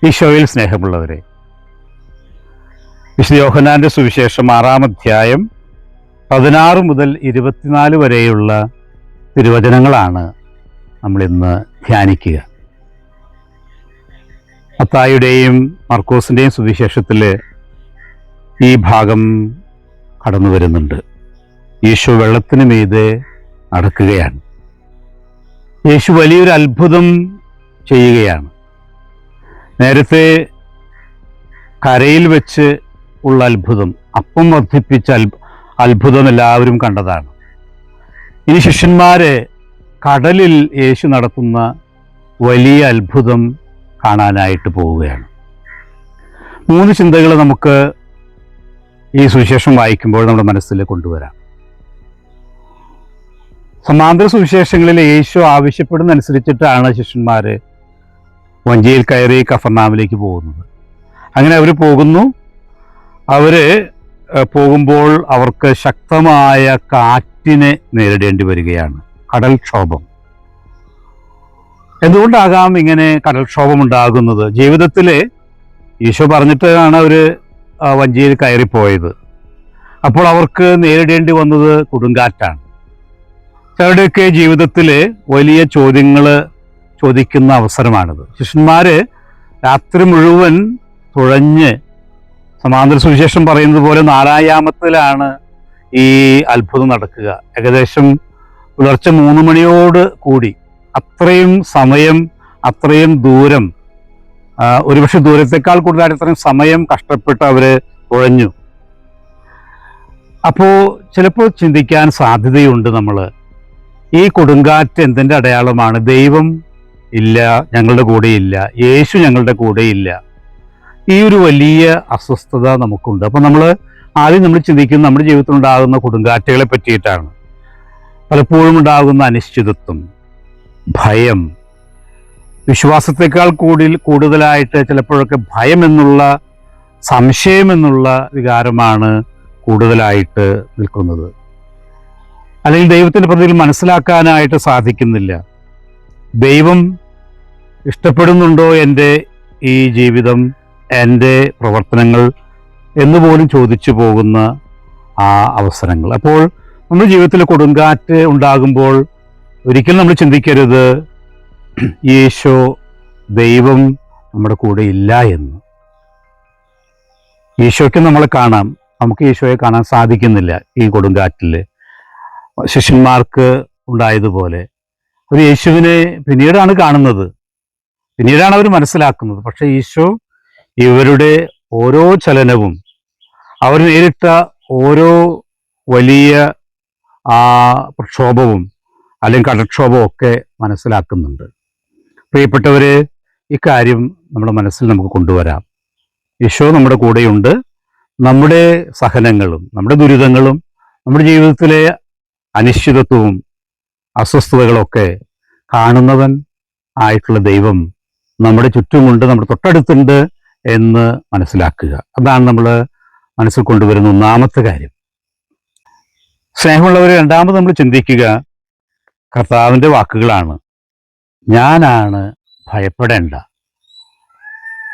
ഈശോയിൽ സ്നേഹമുള്ളവരെ, വിശുദ്ധ യോഹന്നാന്റെ സുവിശേഷം 6-ാം അധ്യായം 16 മുതൽ 24 വരെയുള്ള തിരുവചനങ്ങളാണ് നമ്മളിന്ന് ധ്യാനിക്കുക. മത്തായിയുടെയും മർക്കോസിൻ്റെയും സുവിശേഷത്തിൽ ഈ ഭാഗം കടന്നു വരുന്നുണ്ട്. യേശു വെള്ളത്തിന് മീതെ നടക്കുകയാണ്. യേശു വലിയൊരു അത്ഭുതം ചെയ്യുകയാണ്. നേരത്തെ കരയിൽ വെച്ച് ഉള്ള അത്ഭുതം, അപ്പം വർദ്ധിപ്പിച്ച അത്ഭുതം എല്ലാവരും കണ്ടതാണ്. ഇനി ശിഷ്യന്മാര് കടലിൽ യേശു നടത്തുന്ന വലിയ അത്ഭുതം കാണാനായിട്ട് പോവുകയാണ്. 3 ചിന്തകൾ നമുക്ക് ഈ സുവിശേഷം വായിക്കുമ്പോൾ നമ്മുടെ മനസ്സിൽ കൊണ്ടുവരാം. സമാന്തര സുവിശേഷങ്ങളിൽ യേശു ആവശ്യപ്പെടുന്ന അനുസരിച്ചിട്ടാണ് ശിഷ്യന്മാർ വഞ്ചിയിൽ കയറി കഫർനാമിലേക്ക് പോകുന്നത്. അങ്ങനെ അവർ പോകുന്നു. അവർ പോകുമ്പോൾ അവർക്ക് ശക്തമായ കാറ്റിനെ നേരിടേണ്ടി വരികയാണ്. കടൽക്ഷോഭം. എന്തുകൊണ്ടാകാം ഇങ്ങനെ കടൽക്ഷോഭം ഉണ്ടാകുന്നത്? ജീവിതത്തിൽ ഈശോ പറഞ്ഞിട്ടാണ് അവർ വഞ്ചിയിൽ കയറിപ്പോയത്. അപ്പോൾ അവർക്ക് നേരിടേണ്ടി വന്നത് കൊടുങ്കാറ്റാണ്. ചിലരുടെയൊക്കെ ജീവിതത്തിൽ വലിയ ചോദ്യങ്ങൾ ചോദിക്കുന്ന അവസരമാണിത്. ശിഷ്യന്മാര് രാത്രി മുഴുവൻ തുഴഞ്ഞ്, സമാന്തര സുവിശേഷം പറയുന്നത് പോലെ 4-ാം യാമത്തിലാണ് ഈ അത്ഭുതം നടക്കുക. ഏകദേശം പുലർച്ചെ 3 മണിയോട് കൂടി അത്രയും സമയം, അത്രയും ദൂരം, ഒരുപക്ഷെ ദൂരത്തെക്കാൾ കൂടുതലായിട്ട് അത്രയും സമയം കഷ്ടപ്പെട്ട് അവര് തുഴഞ്ഞു. അപ്പോൾ ചിലപ്പോൾ ചിന്തിക്കാൻ സാധ്യതയുണ്ട് നമ്മൾ, ഈ കൊടുങ്കാറ്റ് എന്തിൻ്റെ അടയാളമാണ്? ദൈവം ഇല്ല, ഞങ്ങളുടെ കൂടെയില്ല, യേശു ഞങ്ങളുടെ കൂടെയില്ല. ഈ ഒരു വലിയ അസ്വസ്ഥത നമുക്കുണ്ട്. അപ്പം ആദ്യം നമ്മൾ ചിന്തിക്കുന്നത് നമ്മുടെ ജീവിതത്തിൽ ഉണ്ടാകുന്ന കൊടുങ്കാറ്റുകളെ പറ്റിയിട്ടാണ്. പലപ്പോഴും ഉണ്ടാകുന്ന അനിശ്ചിതത്വം, ഭയം, വിശ്വാസത്തെക്കാൾ കൂടുതലായിട്ട് ചിലപ്പോഴൊക്കെ ഭയം എന്നുള്ള, സംശയം എന്നുള്ള വികാരമാണ് കൂടുതലായിട്ട് നിൽക്കുന്നത്. അല്ലെങ്കിൽ ദൈവത്തിൻ്റെ പ്രതിയിൽ മനസ്സിലാക്കാനായിട്ട് സാധിക്കുന്നില്ല. ദൈവം ഇഷ്ടപ്പെടുന്നുണ്ടോ എൻ്റെ ഈ ജീവിതം, എൻ്റെ പ്രവർത്തനങ്ങൾ എന്നുപോലും ചോദിച്ചു പോകുന്ന ആ അവസരങ്ങൾ. അപ്പോൾ നമ്മുടെ ജീവിതത്തിൽ കൊടുങ്കാറ്റ് ഉണ്ടാകുമ്പോൾ ഒരിക്കലും നമ്മൾ ചിന്തിക്കരുത് യേശോ, ദൈവം നമ്മുടെ കൂടെ ഇല്ല എന്ന്. ഈശോയ്ക്ക് നമ്മളെ കാണാം, നമുക്ക് ഈശോയെ കാണാൻ സാധിക്കുന്നില്ല ഈ കൊടുങ്കാറ്റിൽ. ശിഷ്യന്മാർക്ക് ഉണ്ടായതുപോലെ അവർ യേശുവിനെ പിന്നീടാണ് കാണുന്നത്, പിന്നീടാണ് അവർ മനസ്സിലാക്കുന്നത്. പക്ഷെ ഈശോ ഇവരുടെ ഓരോ ചലനവും, അവർ നേരിട്ട ഓരോ വലിയ പ്രക്ഷോഭവും അല്ലെങ്കിൽ കടൽക്ഷോഭവും ഒക്കെ മനസ്സിലാക്കുന്നുണ്ട്. പ്രിയപ്പെട്ടവരെ, ഇക്കാര്യം നമ്മുടെ മനസ്സിൽ നമുക്ക് കൊണ്ടുവരാം. ഈശോ നമ്മുടെ കൂടെയുണ്ട്. നമ്മുടെ സഹനങ്ങളും നമ്മുടെ ദുരിതങ്ങളും നമ്മുടെ ജീവിതത്തിലെ അനിശ്ചിതത്വവും അസ്വസ്ഥതകളൊക്കെ കാണുന്നവൻ ആയിട്ടുള്ള ദൈവം നമ്മുടെ ചുറ്റുമുണ്ട്, നമ്മുടെ തൊട്ടടുത്തുണ്ട് എന്ന് മനസ്സിലാക്കുക. അതാണ് നമ്മൾ മനസ്സിൽ കൊണ്ടുവരുന്ന 1-ാമത്തെ കാര്യം. സ്നേഹമുള്ളവരെ, രണ്ടാമത് നമ്മൾ ചിന്തിക്കുക കർത്താവിൻ്റെ വാക്കുകളാണ്. ഞാനാണ്, ഭയപ്പെടേണ്ട.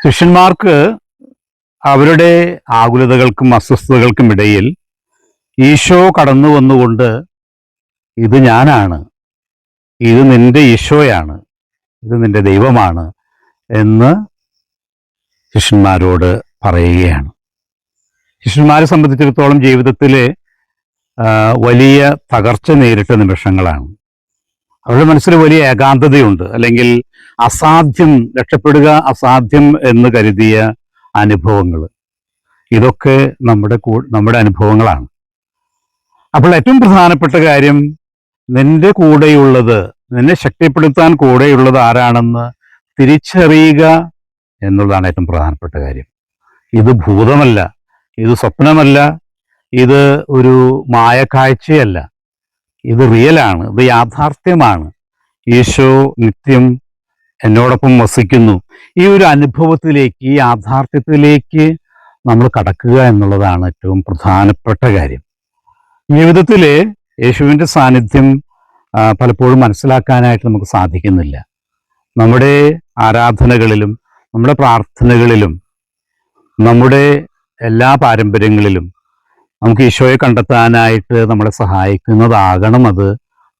ശിഷ്യന്മാർക്ക് അവരുടെ ആകുലതകൾക്കും അസ്വസ്ഥതകൾക്കും ഇടയിൽ ഈശോ കടന്നു വന്നുകൊണ്ട്, ഇത് ഞാനാണ്, ഇത് നിന്റെ ഈശോയാണ്, ഇത് നിന്റെ ദൈവമാണ് എന്ന് ശിഷ്യന്മാരോട് പറയുകയാണ്. ശിഷ്യന്മാരെ സംബന്ധിച്ചിടത്തോളം ജീവിതത്തിൽ വലിയ തകർച്ച നേരിട്ട നിമിഷങ്ങളാണ്. അവരുടെ മനസ്സിൽ വലിയ ഏകാന്തതയുണ്ട്, അല്ലെങ്കിൽ അസാധ്യം, രക്ഷപ്പെടുക അസാധ്യം എന്ന് കരുതിയ അനുഭവങ്ങൾ. ഇതൊക്കെ നമ്മുടെ അനുഭവങ്ങളാണ്. അപ്പോൾ ഏറ്റവും പ്രധാനപ്പെട്ട കാര്യം, നിന്റെ കൂടെയുള്ളത്, നിന്നെ ശക്തിപ്പെടുത്താൻ കൂടെയുള്ളത് ആരാണെന്ന് തിരിച്ചറിയുക എന്നുള്ളതാണ് ഏറ്റവും പ്രധാനപ്പെട്ട കാര്യം. ഇത് ഭൂതമല്ല, ഇത് സ്വപ്നമല്ല, ഇത് ഒരു മായക്കാഴ്ചയല്ല, ഇത് റിയലാണ്, ഇത് യാഥാർത്ഥ്യമാണ്. ഈശോ നിത്യം എന്നോടൊപ്പം വസിക്കുന്നു. ഈ ഒരു അനുഭവത്തിലേക്ക്, ഈ യാഥാർത്ഥ്യത്തിലേക്ക് നമ്മൾ കടക്കുക എന്നുള്ളതാണ് ഏറ്റവും പ്രധാനപ്പെട്ട കാര്യം. ജീവിതത്തിൽ യേശുവിൻ്റെ സാന്നിധ്യം പലപ്പോഴും മനസ്സിലാക്കാനായിട്ട് നമുക്ക് സാധിക്കുന്നില്ല. നമ്മുടെ ആരാധനകളിലും നമ്മുടെ പ്രാർത്ഥനകളിലും നമ്മുടെ എല്ലാ പാരമ്പര്യങ്ങളിലും നമുക്ക് ഈശോയെ കണ്ടെത്താനായിട്ട് നമ്മളെ സഹായിക്കുന്നതാകണം അത്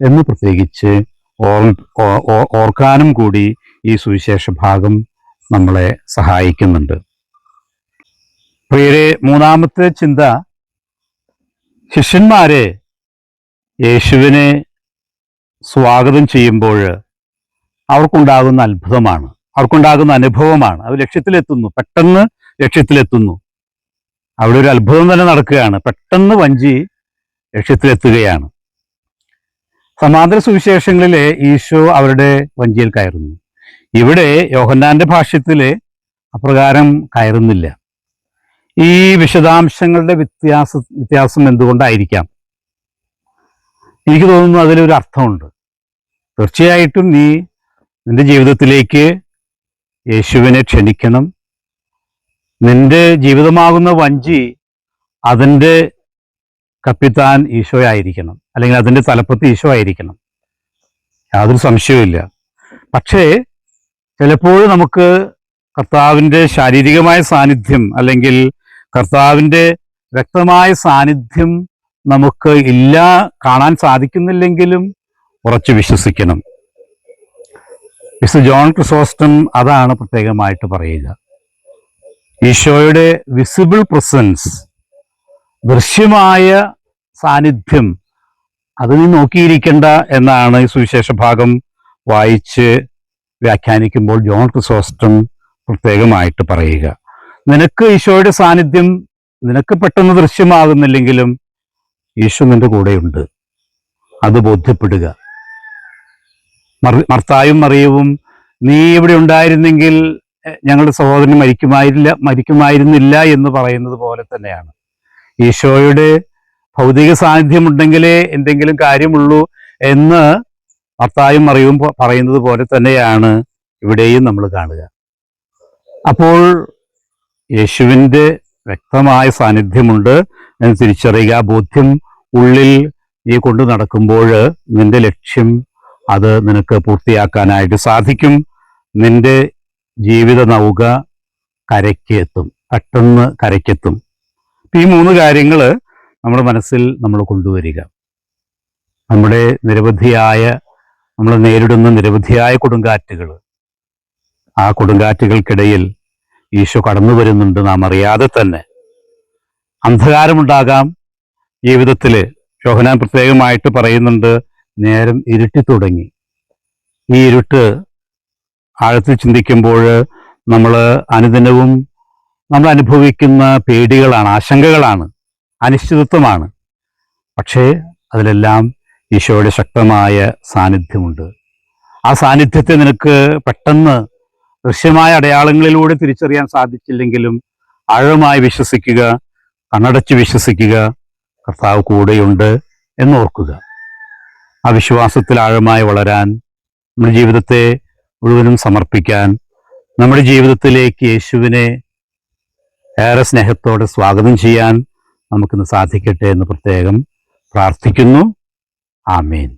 എന്ന് പ്രത്യേകിച്ച് ഓർക്കാനും കൂടി ഈ സുവിശേഷ ഭാഗം നമ്മളെ സഹായിക്കുന്നുണ്ട്. പ്രിയരെ, മൂന്നാമത്തെ ചിന്ത, ശിഷ്യന്മാരെ യേശുവിനെ സ്വാഗതം ചെയ്യുമ്പോൾ അവർക്കുണ്ടാകുന്ന അത്ഭുതമാണ്, അവർക്കുണ്ടാകുന്ന അനുഭവമാണ്. അവർ ലക്ഷ്യത്തിലെത്തുന്നു, പെട്ടെന്ന് ലക്ഷ്യത്തിലെത്തുന്നു. അവിടെ ഒരു അത്ഭുതം തന്നെ നടക്കുകയാണ്. പെട്ടെന്ന് വഞ്ചി ലക്ഷ്യത്തിലെത്തുകയാണ്. സമാന്തര സുവിശേഷങ്ങളിലെ ഈശോ അവരുടെ വഞ്ചിയിൽ കയറുന്നു. ഇവിടെ യോഹന്നാന്റെ ഭാഷ്യത്തില് അപ്രകാരം കയറുന്നില്ല. ഈ വിശദാംശങ്ങളുടെ വ്യത്യാസം എന്തുകൊണ്ടായിരിക്കാം? എനിക്ക് തോന്നുന്നു അതിലൊരു അർത്ഥമുണ്ട്. തീർച്ചയായിട്ടും നീ നിന്റെ ജീവിതത്തിലേക്ക് യേശുവിനെ ക്ഷണിക്കണം. നിന്റെ ജീവിതമാകുന്ന വഞ്ചി അതിൻ്റെ കപ്പിത്താൻ ഈശോ ആയിരിക്കണം, അല്ലെങ്കിൽ അതിൻ്റെ തലപ്പത്ത് ഈശോ ആയിരിക്കണം, യാതൊരു സംശയവുമില്ല. പക്ഷേ ചിലപ്പോൾ നമുക്ക് കർത്താവിൻ്റെ ശാരീരികമായ സാന്നിധ്യം അല്ലെങ്കിൽ കർത്താവിൻ്റെ വ്യക്തമായ സാന്നിധ്യം നമുക്ക് കാണാൻ സാധിക്കുന്നില്ലെങ്കിലും ഉറച്ചു വിശ്വസിക്കണം. മിസ്റ്റർ ജോൺ ക്രിസോസ്റ്റം അതാണ് പ്രത്യേകമായിട്ട് പറയുക. ഈശോയുടെ വിസിബിൾ പ്രസൻസ്, ദൃശ്യമായ സാന്നിധ്യം, അത് നീ നോക്കിയിരിക്കേണ്ട എന്നാണ് ഈ സുവിശേഷ ഭാഗം വായിച്ച് വ്യാഖ്യാനിക്കുമ്പോൾ ജോൺ ക്രിസോസ്റ്റം പ്രത്യേകമായിട്ട് പറയുക. നിനക്ക് ഈശോയുടെ സാന്നിധ്യം നിനക്ക് പെട്ടെന്ന് ദൃശ്യമാകുന്നില്ലെങ്കിലും ഈശോ നിന്റെ കൂടെയുണ്ട്, അത് ബോധ്യപ്പെടുക. മർത്തായും മറിയവും നീ ഇവിടെ ഉണ്ടായിരുന്നെങ്കിൽ ഞങ്ങളുടെ സഹോദരൻ മരിക്കുമായിരുന്നില്ല എന്ന് പറയുന്നത് പോലെ തന്നെയാണ്. ഈശോയുടെ ഭൗതിക സാന്നിധ്യമുണ്ടെങ്കിലേ എന്തെങ്കിലും കാര്യമുള്ളൂ എന്ന് മർത്തായും മറിയവും പറയുന്നത് പോലെ തന്നെയാണ് ഇവിടെയും നമ്മൾ കാണുക. അപ്പോൾ യേശുവിൻ്റെ വ്യക്തമായ സാന്നിധ്യമുണ്ട് എന്ന് തിരിച്ചറിയുക. ബോധ്യം ഉള്ളിൽ നീ കൊണ്ടു നടക്കുമ്പോൾ നിന്റെ ലക്ഷ്യം അത് നിനക്ക് പൂർത്തിയാക്കാനായിട്ട് സാധിക്കും. നിന്റെ ജീവിത നൗക കരയ്ക്ക് എത്തും, പെട്ടെന്ന് കരയ്ക്കെത്തും. ഈ മൂന്ന് കാര്യങ്ങൾ നമ്മുടെ മനസ്സിൽ നമ്മൾ കൊണ്ടുവരിക. നമ്മൾ നേരിടുന്ന നിരവധിയായ കൊടുങ്കാറ്റുകൾ, ആ കൊടുങ്കാറ്റുകൾക്കിടയിൽ ഈശോ കടന്നു വരുന്നുണ്ട്, നാം അറിയാതെ തന്നെ. അന്ധകാരമുണ്ടാകാം ജീവിതത്തിൽ. യോഹന്നാൻ പ്രത്യേകമായിട്ട് പറയുന്നുണ്ട്, നേരം ഇരുട്ടി തുടങ്ങി. ഈ ഇരുട്ട് ആഴത്തിൽ ചിന്തിക്കുമ്പോൾ നമ്മൾ അനുദിനവും നമ്മൾ അനുഭവിക്കുന്ന പേടികളാണ്, ആശങ്കകളാണ്, അനിശ്ചിതത്വമാണ്. പക്ഷേ അതിലെല്ലാം ഈശോയുടെ ശക്തമായ സാന്നിധ്യമുണ്ട്. ആ സാന്നിധ്യത്തെ നിനക്ക് പെട്ടെന്ന് ദൃശ്യമായ അടയാളങ്ങളിലൂടെ തിരിച്ചറിയാൻ സാധിച്ചില്ലെങ്കിലും ആഴമായി വിശ്വസിക്കുക, കണ്ണടച്ച് വിശ്വസിക്കുക, കർത്താവ് കൂടെയുണ്ട് എന്നോർക്കുക. ആ വിശ്വാസത്തിൽ ആഴമായി വളരാൻ, നമ്മുടെ ജീവിതത്തെ മുഴുവനും സമർപ്പിക്കാൻ, നമ്മുടെ ജീവിതത്തിലേക്ക് യേശുവിനെ ഏറെ സ്നേഹത്തോടെ സ്വാഗതം ചെയ്യാൻ നമുക്കിന്ന് സാധിക്കട്ടെ എന്ന് പ്രത്യേകം പ്രാർത്ഥിക്കുന്നു. ആമേൻ.